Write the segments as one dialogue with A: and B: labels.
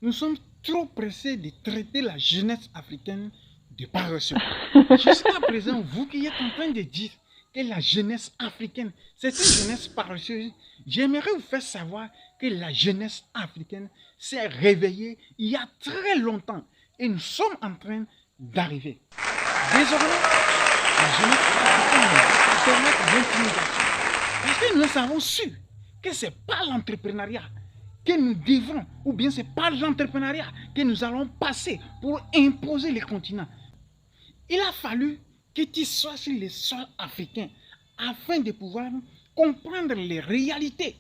A: nous sommes trop pressés de traiter la jeunesse africaine de paresseux. Jusqu'à présent, vous qui êtes en train de dire que la jeunesse africaine, c'est une jeunesse paresseuse, j'aimerais vous faire savoir que la jeunesse africaine s'est réveillée il y a très longtemps et nous sommes en train d'arriver. Désormais, la jeunesse africaine va permettre l'intimidation. Parce que nous avons su que ce n'est pas l'entrepreneuriat que nous devons, ou bien ce n'est pas l'entrepreneuriat que nous allons passer pour imposer les continents. Il a fallu que tu sois sur le sol africain afin de pouvoir comprendre les réalités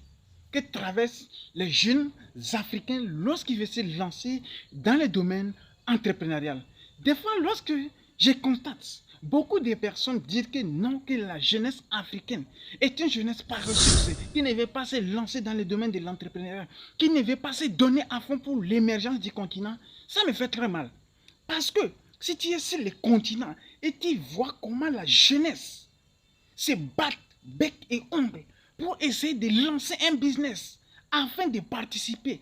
A: que traversent les jeunes africains lorsqu'ils veulent se lancer dans le domaine entrepreneurial. Des fois, lorsque je constate beaucoup de personnes dire que non, que la jeunesse africaine est une jeunesse paresseuse, qui ne veut pas se lancer dans le domaine de l'entrepreneuriat, qui ne veut pas se donner à fond pour l'émergence du continent, ça me fait très mal. Parce que si tu es sur le continent et tu vois comment la jeunesse se bat bec et ongle pour essayer de lancer un business afin de participer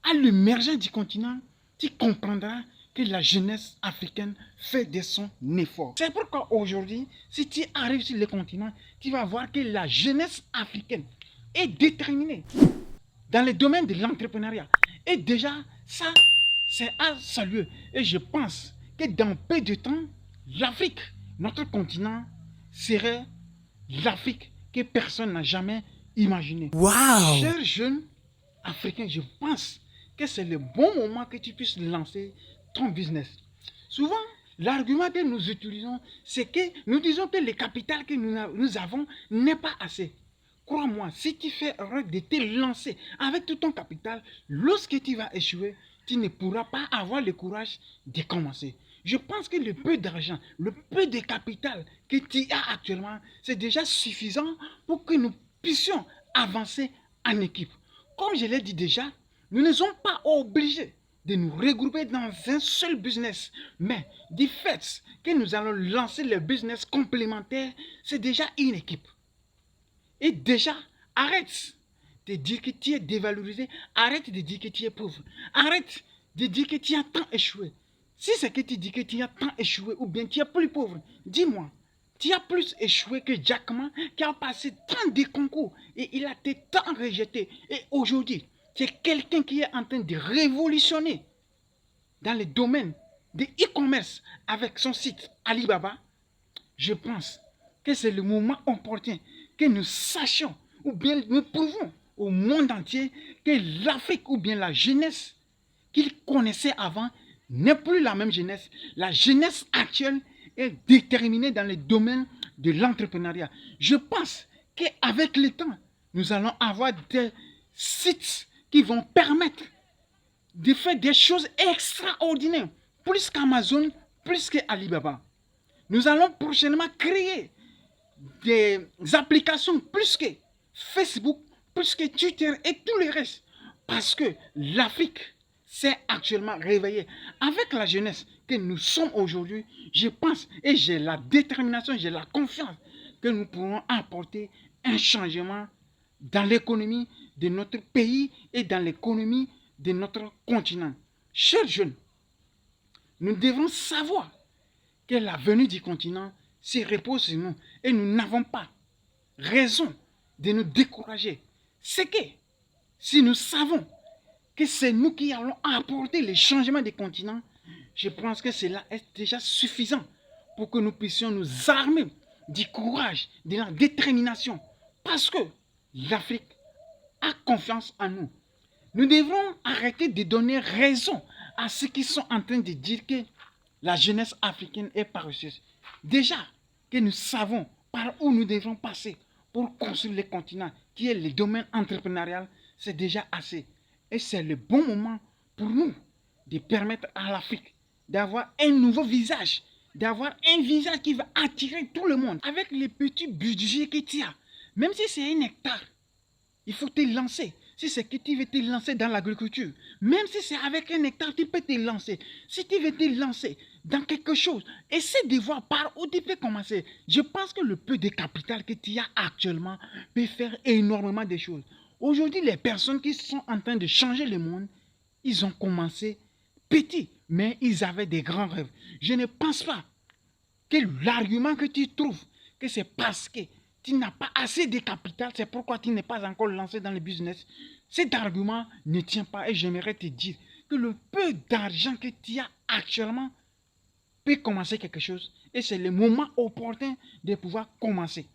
A: à l'émergence du continent, tu comprendras que la jeunesse africaine fait de son effort. C'est pourquoi aujourd'hui, si tu arrives sur le continent, tu vas voir que la jeunesse africaine est déterminée dans le domaine de l'entrepreneuriat. Et déjà, ça, c'est à saluer. Et je pense que dans peu de temps, l'Afrique, notre continent, serait l'Afrique que personne n'a jamais imaginé.
B: Wow!
A: Chers jeunes africains, je pense que c'est le bon moment que tu puisses lancer ton business. Souvent, l'argument que nous utilisons, c'est que nous disons que le capital que nous avons n'est pas assez. Crois-moi, si tu fais erreur de te lancer avec tout ton capital, lorsque tu vas échouer, tu ne pourras pas avoir le courage de commencer. Je pense que le peu d'argent, le peu de capital que tu as actuellement, c'est déjà suffisant pour que nous puissions avancer en équipe. Comme je l'ai dit déjà, nous ne sommes pas obligés de nous regrouper dans un seul business. Mais du fait que nous allons lancer le business complémentaire, c'est déjà une équipe. Et déjà, arrête de dire que tu es dévalorisé, arrête de dire que tu es pauvre, arrête de dire que tu as tant échoué. Si c'est que tu dis que tu as tant échoué ou bien tu es plus pauvre, dis-moi, tu as plus échoué que Jack Ma qui a passé tant de concours et il a été tant rejeté. Et aujourd'hui, c'est quelqu'un qui est en train de révolutionner dans le domaine de e-commerce avec son site Alibaba. Je pense que c'est le moment opportun que nous sachions ou bien nous prouvons au monde entier que l'Afrique ou bien la jeunesse qu'ils connaissaient avant n'est plus la même jeunesse. La jeunesse actuelle est déterminée dans le domaine de l'entrepreneuriat. Je pense qu'avec le temps, nous allons avoir des sites qui vont permettre de faire des choses extraordinaires, plus qu'Amazon, plus qu'Alibaba. Nous allons prochainement créer des applications plus que Facebook, plus que Twitter et tout le reste. Parce que l'Afrique s'est actuellement réveillée. Avec la jeunesse que nous sommes aujourd'hui, je pense et j'ai la détermination, j'ai la confiance que nous pourrons apporter un changement dans l'économie de notre pays et dans l'économie de notre continent. Chers jeunes, nous devons savoir que la venue du continent se repose sur nous et nous n'avons pas raison de nous décourager. C'est que si nous savons que c'est nous qui allons apporter le changement des continents, je pense que cela est déjà suffisant pour que nous puissions nous armer du courage, de la détermination, parce que l'Afrique a confiance en nous. Nous devrons arrêter de donner raison à ceux qui sont en train de dire que la jeunesse africaine est paresseuse. Déjà que nous savons par où nous devons passer pour construire le continent, qui est le domaine entrepreneurial, c'est déjà assez. Et c'est le bon moment pour nous de permettre à l'Afrique d'avoir un nouveau visage, d'avoir un visage qui va attirer tout le monde. Avec les petits budgets que tu as, même si c'est un hectare, il faut te lancer. Si c'est que tu veux te lancer dans l'agriculture, même si c'est avec un hectare, tu peux te lancer. Si tu veux te lancer dans quelque chose, essaie de voir par où tu peux commencer. Je pense que le peu de capital que tu as actuellement peut faire énormément de choses. Aujourd'hui, les personnes qui sont en train de changer le monde, ils ont commencé petits, mais ils avaient des grands rêves. Je ne pense pas que l'argument que tu trouves, que c'est parce que tu n'as pas assez de capital, c'est pourquoi tu n'es pas encore lancé dans le business. Cet argument ne tient pas et j'aimerais te dire que le peu d'argent que tu as actuellement peut commencer quelque chose et c'est le moment opportun de pouvoir commencer.